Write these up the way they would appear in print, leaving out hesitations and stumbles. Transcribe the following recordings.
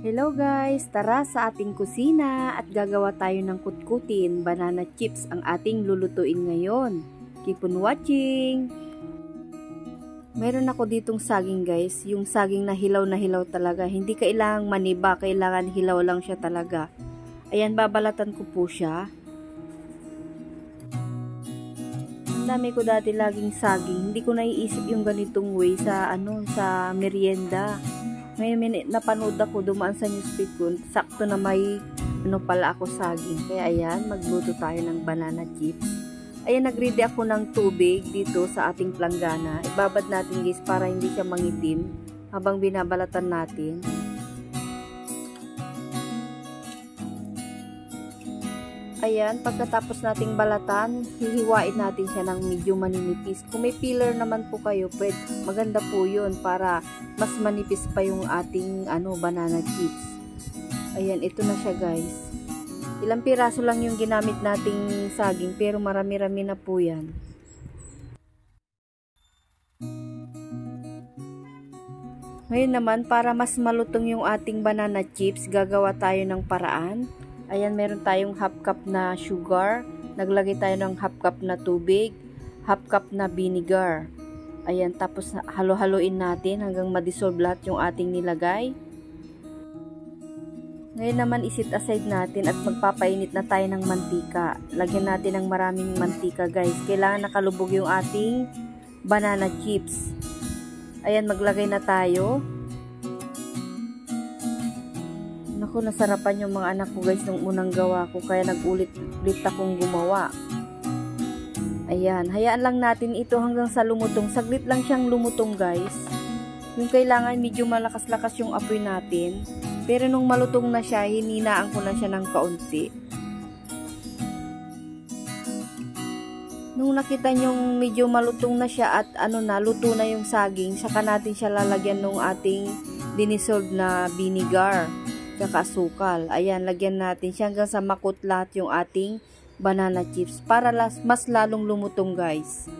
Hello guys! Tara sa ating kusina at gagawa tayo ng kutkutin, banana chips ang ating lulutuin ngayon. Keep on watching! Meron ako ditong saging guys, yung saging na hilaw talaga. Hindi kailangang maniba, kailangan hilaw lang siya talaga. Ayan, babalatan ko po siya. Ang dami ko dati laging saging, hindi ko naiisip yung ganitong way sa merienda. Ngayon napanood ako, dumaan sa newsfeed ko, sakto na may pala ako saging. Kaya ayan, magluto tayo ng banana chips. Ayan, nagready ako ng tubig dito sa ating planggana. Ibabad natin guys para hindi siya mangitim habang binabalatan natin. Ayan, pagkatapos nating balatan, hihiwain natin siya ng medyo maninipis. Kung may peeler naman po kayo, maganda po yun para mas manipis pa yung ating banana chips. Ayan, ito na siya guys. Ilang piraso lang yung ginamit nating saging pero marami-rami na po yan. Ngayon naman, para mas malutong yung ating banana chips, gagawa tayo ng paraan. Ayan, meron tayong half cup na sugar. Naglagay tayo ng half cup na tubig, half cup na vinegar. Ayan, tapos halo-haloin natin hanggang ma-dissolve lahat yung ating nilagay. Ngayon naman, isit aside natin at magpapainit na tayo ng mantika. Lagyan natin ng maraming mantika guys. Kailangan nakalubog yung ating banana chips. Ayan, maglagay na tayo. Naku, nasarapan yung mga anak ko guys nung unang gawa ko, kaya nag-ulit-ulit akong gumawa. Ayan, hayaan lang natin ito hanggang sa lumutong. Saglit lang siyang lumutong guys. Yung kailangan medyo malakas-lakas yung apoy natin. Pero nung malutong na siya, hininaan ko na siya ng kaunti. Nung nakita nyong medyo malutong na siya at luto na yung saging, saka natin siya lalagyan ng ating dinisolve na vinegar tsaka asukal. Ayan, lagyan natin siya hanggang sa makut lahat yung ating banana chips para mas lalong lumutong guys.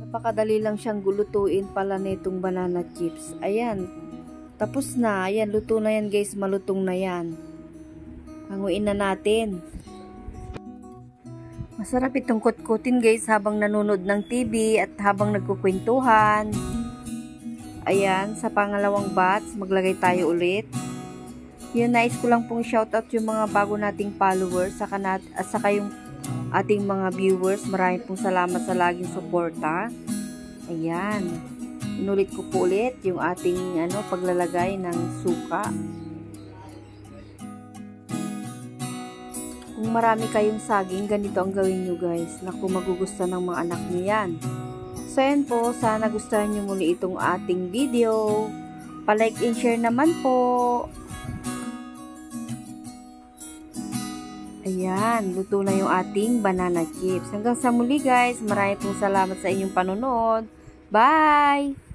Napakadali lang siyang gulutuin pala nitong banana chips. Ayan, tapos na. Ayan, luto na yan guys, malutong na yan. Hanguin na natin. Masarap itong kutkutin guys habang nanonood ng TV at habang nagkukwentuhan. Ayan, sa pangalawang batch, maglagay tayo ulit. Yun, nais ko lang pong shoutout yung mga bago nating followers, saka yung ating mga viewers. Maraming pong salamat sa laging suporta. Ayan, inulit ko po ulit yung ating paglalagay ng suka. Kung marami kayong saging, ganito ang gawin nyo guys. Naku, magugustuhan ng mga anak nyo yan. So yan po, sana gustuhan nyo muli itong ating video. Pa-like and share naman po. Ayan, luto na yung ating banana chips. Hanggang sa muli guys, maraming pong salamat sa inyong panonood. Bye!